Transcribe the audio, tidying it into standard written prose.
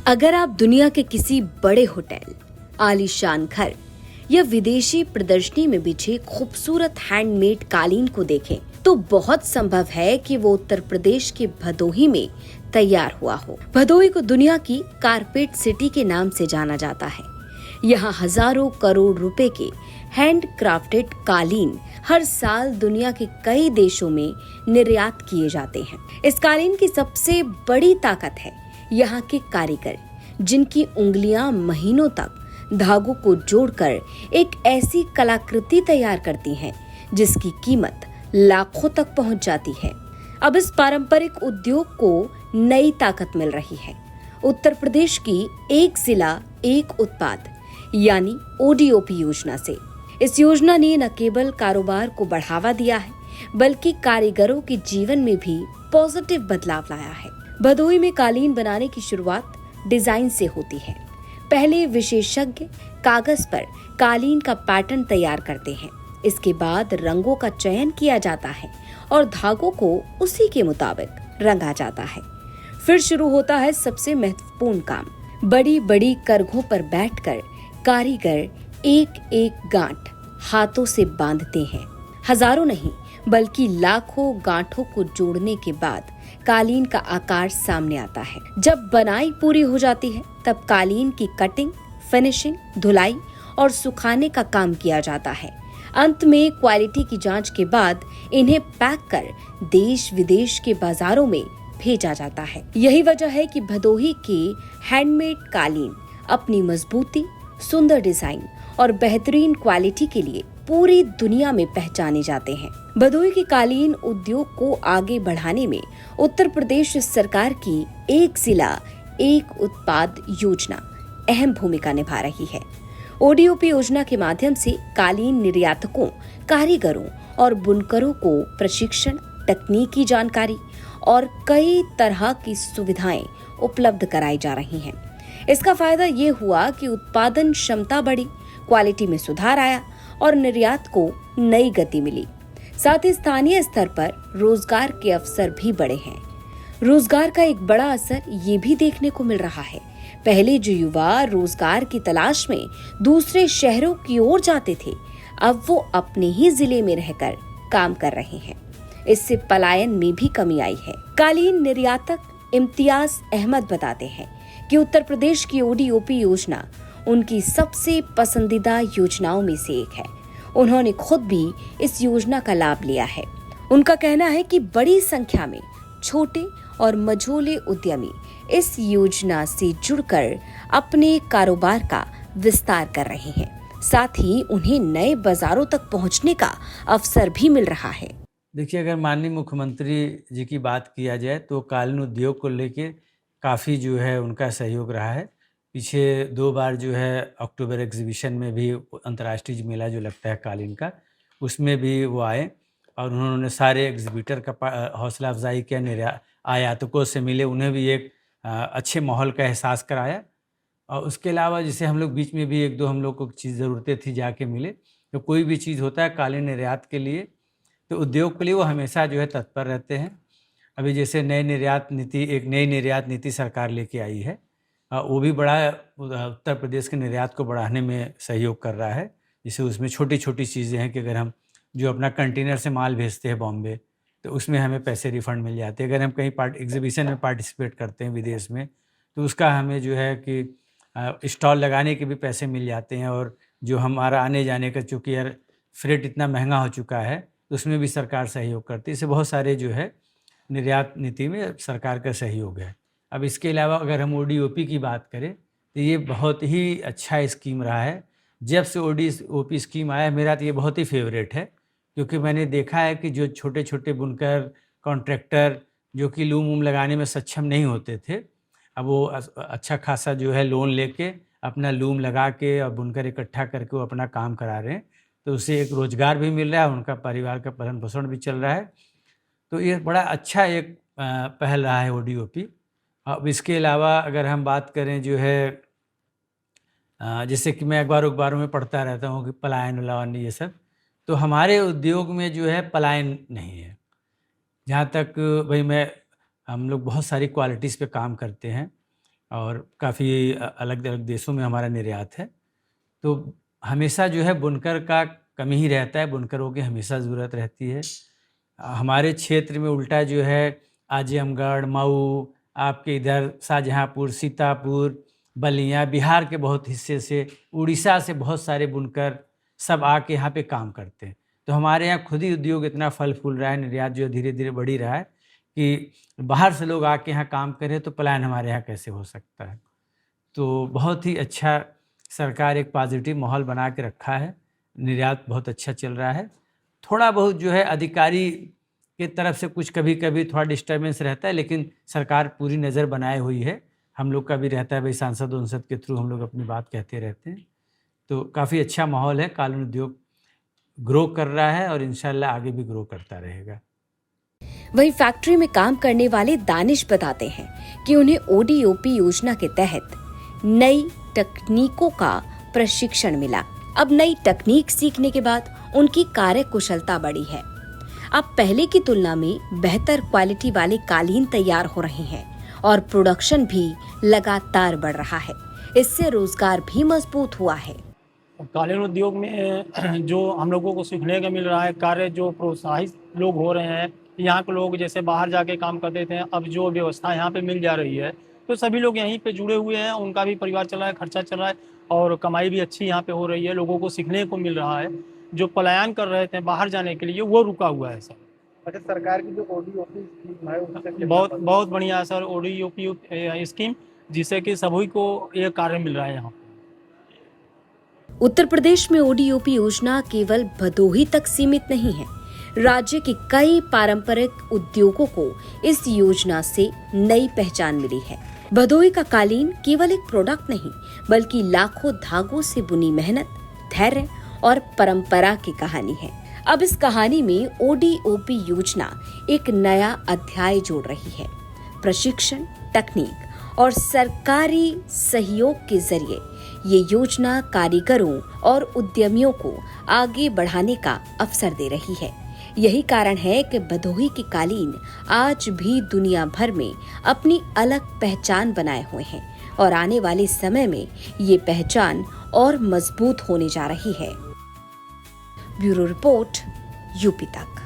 अगर आप दुनिया के किसी बड़े होटल, आलीशान घर या विदेशी प्रदर्शनी में बिछे खूबसूरत हैंडमेड कालीन को देखें, तो बहुत संभव है कि वो उत्तर प्रदेश के भदोही में तैयार हुआ हो। भदोही को दुनिया की कारपेट सिटी के नाम से जाना जाता है। यहाँ हजारों करोड़ रुपए के हैंड क्राफ्टेड कालीन हर साल दुनिया के कई देशों में निर्यात किए जाते हैं। इस कालीन की सबसे बड़ी ताकत है यहाँ के कारीगर, जिनकी उंगलियां महीनों तक धागों को जोड़कर एक ऐसी कलाकृति तैयार करती हैं जिसकी कीमत लाखों तक पहुंच जाती है। अब इस पारंपरिक उद्योग को नई ताकत मिल रही है। उत्तर प्रदेश की एक जिला एक उत्पाद यानी ODOP योजना से। इस योजना ने न केवल कारोबार को बढ़ावा दिया है, बल्कि कारीगरों के जीवन में भी पॉजिटिव बदलाव लाया है। भदोही में कालीन बनाने की शुरुआत डिजाइन से होती है। पहले विशेषज्ञ कागज पर कालीन का पैटर्न तैयार करते हैं। इसके बाद रंगों का चयन किया जाता है और धागों को उसी के मुताबिक रंगा जाता है। फिर शुरू होता है सबसे महत्वपूर्ण काम। बड़ी बड़ी करघों पर बैठकर कारीगर एक एक गांठ हाथों से बांधते हैं। हजारों नहीं, बल्कि लाखों गांठों को जोड़ने के बाद कालीन का आकार सामने आता है। जब बनाई पूरी हो जाती है, तब कालीन की कटिंग, फिनिशिंग, धुलाई और सुखाने का काम किया जाता है। अंत में क्वालिटी की जांच के बाद इन्हें पैक कर देश विदेश के बाजारों में भेजा जाता है। यही वजह है कि भदोही के हैंडमेड कालीन अपनी मजबूती, सुंदर डिजाइन और बेहतरीन क्वालिटी के लिए पूरी दुनिया में पहचाने जाते हैं। भदोही की कालीन उद्योग को आगे बढ़ाने में उत्तर प्रदेश सरकार की एक जिला एक उत्पाद योजना अहम भूमिका निभा रही है। ODOP योजना के माध्यम से कालीन निर्यातकों, कारीगरों और बुनकरों को प्रशिक्षण, तकनीकी जानकारी और कई तरह की सुविधाएं उपलब्ध कराई जा रही हैं। इसका फायदा ये हुआ कि उत्पादन क्षमता बढ़ी, क्वालिटी में सुधार आया और निर्यात को नई गति मिली। साथ ही स्थानीय स्तर पर रोजगार के अवसर भी बढ़े हैं। रोजगार का एक बड़ा असर ये भी देखने को मिल रहा है। पहले जो युवा रोजगार की तलाश में दूसरे शहरों की ओर जाते थे, अब वो अपने ही जिले में रहकर काम कर रहे हैं। इससे पलायन में भी कमी आई है। कालीन निर्यातक इम्तियाज अहमद बताते हैं कि उत्तर प्रदेश की ODOP योजना उनकी सबसे पसंदीदा योजनाओं में से एक है। उन्होंने खुद भी इस योजना का लाभ लिया है। उनका कहना है कि बड़ी संख्या में छोटे और मझोले उद्यमी इस योजना से जुड़कर अपने कारोबार का विस्तार कर रहे हैं। साथ ही उन्हें नए बाजारों तक पहुंचने का अवसर भी मिल रहा है। देखिए, अगर माननीय मुख्यमंत्री जी की बात किया जाए तो कालीन उद्योग को लेके काफ़ी जो है उनका सहयोग रहा है। पीछे 2 बार जो है अक्टूबर एग्जीबिशन में भी अंतर्राष्ट्रीय मेला जो लगता है कालीन का, उसमें भी वो आए और उन्होंने सारे एग्जीबिटर का हौसला अफजाई किया, आयातकों से मिले, उन्हें भी एक अच्छे माहौल का एहसास कराया। और उसके अलावा जैसे हम लोग बीच में भी 1-2 हम लोग को चीज़ ज़रूरतें थी, जाके मिले। तो कोई भी चीज़ होता है कालीन निर्यात के लिए, तो उद्योग के लिए वो हमेशा जो है तत्पर रहते हैं। अभी जैसे एक नई निर्यात नीति सरकार लेके आई है, वो भी बड़ा उत्तर प्रदेश के निर्यात को बढ़ाने में सहयोग कर रहा है। जैसे उसमें छोटी छोटी चीज़ें हैं कि अगर हम जो अपना कंटेनर से माल भेजते हैं बॉम्बे, तो उसमें हमें पैसे रिफंड मिल जाते हैं। अगर हम कहीं एग्जीबिशन में पार्टिसिपेट करते हैं विदेश में, तो उसका हमें जो है कि स्टॉल लगाने के भी पैसे मिल जाते हैं। और जो हमारा आने जाने का, चूँकि यार फ्रेट इतना महंगा हो चुका है, तो उसमें भी सरकार सहयोग करती है। इससे बहुत सारे जो है निर्यात नीति में सरकार का सहयोग है। अब इसके अलावा अगर हम ODOP की बात करें, तो ये बहुत ही अच्छा स्कीम रहा है। जब से ODOP स्कीम आया, मेरा तो ये बहुत ही फेवरेट है, क्योंकि मैंने देखा है कि जो छोटे छोटे बुनकर, कॉन्ट्रैक्टर जो कि लूम वूम लगाने में सक्षम नहीं होते थे, अब वो अच्छा खासा जो है लोन लेके अपना लूम लगा के और बुनकर इकट्ठा करके वो अपना काम करा रहे हैं। तो उससे एक रोज़गार भी मिल रहा है, उनका परिवार का भरण पोषण भी चल रहा है। तो ये बड़ा अच्छा एक पहल रहा है ODOP। अब इसके अलावा अगर हम बात करें जो है जैसे कि मैं अखबारों में पढ़ता रहता हूँ कि पलायन वलायन ये सब, तो हमारे उद्योग में जो है पलायन नहीं है। जहाँ तक भाई हम लोग बहुत सारी क्वालिटीज़ पे काम करते हैं। और काफ़ी अलग अलग देशों में हमारा निर्यात है। तो हमेशा जो है बुनकर का कमी ही रहता है, बुनकरों की हमेशा ज़रूरत रहती है। हमारे क्षेत्र में उल्टा जो है आजमगढ़, मऊ, आपके इधर शाहजहाँपुर, सीतापुर, बलिया, बिहार के बहुत हिस्से से, उड़ीसा से बहुत सारे बुनकर सब आके यहाँ पे काम करते हैं। तो हमारे यहाँ खुद ही उद्योग इतना फल फूल रहा है, निर्यात जो धीरे धीरे बढ़ ही रहा है कि बाहर से लोग आके यहाँ काम करें तो पलायन हमारे यहाँ कैसे हो सकता है। तो बहुत ही अच्छा सरकार एक पॉजिटिव माहौल बना के रखा है, निर्यात बहुत अच्छा चल रहा है। थोड़ा बहुत जो है अधिकारी की तरफ से कुछ कभी कभी थोड़ा डिस्टर्बेंस रहता है, लेकिन सरकार पूरी नज़र बनाए हुई है। हम लोग का भी रहता है भाई, सांसद उनसद के थ्रू हम लोग अपनी बात कहते रहते हैं। तो काफ़ी अच्छा माहौल है, कालीन उद्योग ग्रो कर रहा है और इंशाल्लाह आगे भी ग्रो करता रहेगा। वहीं फैक्ट्री में काम करने वाले दानिश बताते हैं कि उन्हें ओडीओपी योजना के तहत नई तकनीकों का प्रशिक्षण मिला। अब नई तकनीक सीखने के बाद उनकी कार्य कुशलता बढ़ी है। अब पहले की तुलना में बेहतर क्वालिटी वाले कालीन तैयार हो रहे हैं और प्रोडक्शन भी लगातार बढ़ रहा है। इससे रोजगार भी मजबूत हुआ है। कालीन उद्योग में जो हम लोगों को सीखने का मिल रहा है कार्य, जो प्रोत्साहित लोग हो रहे हैं, यहाँ के लोग जैसे बाहर जाके काम करते थे, अब जो व्यवस्था यहाँ पे मिल जा रही है तो सभी लोग यहीं पे जुड़े हुए हैं, उनका भी परिवार चल रहा है, खर्चा चल रहा है और कमाई भी अच्छी यहाँ पे हो रही है। लोगों को सीखने को मिल रहा है। जो पलायन कर रहे थे बाहर जाने के लिए वो रुका हुआ है सर। अच्छा, सरकार की जो ओडीओपी स्कीम है उससे बहुत बहुत बढ़िया है सर ओडीओपी स्कीम, जिससे कि सभी को ये कार्य मिल रहा है यहाँ। उत्तर प्रदेश में ओडीओपी योजना केवल भदोही तक सीमित नहीं है। राज्य के कई पारंपरिक उद्योगों को इस योजना से नई पहचान मिली है। भदोही का कालीन केवल एक प्रोडक्ट नहीं, बल्कि लाखों धागों से बुनी मेहनत, धैर्य और परंपरा की कहानी है। अब इस कहानी में ओडीओपी योजना एक नया अध्याय जोड़ रही है। प्रशिक्षण, तकनीक और सरकारी सहयोग के जरिए ये योजना कारीगरों और उद्यमियों को आगे बढ़ाने का अवसर दे रही है। यही कारण है कि भदोही के कालीन आज भी दुनिया भर में अपनी अलग पहचान बनाए हुए हैं और आने वाले समय में ये पहचान और मजबूत होने जा रही है। ब्यूरो रिपोर्ट, यूपी तक।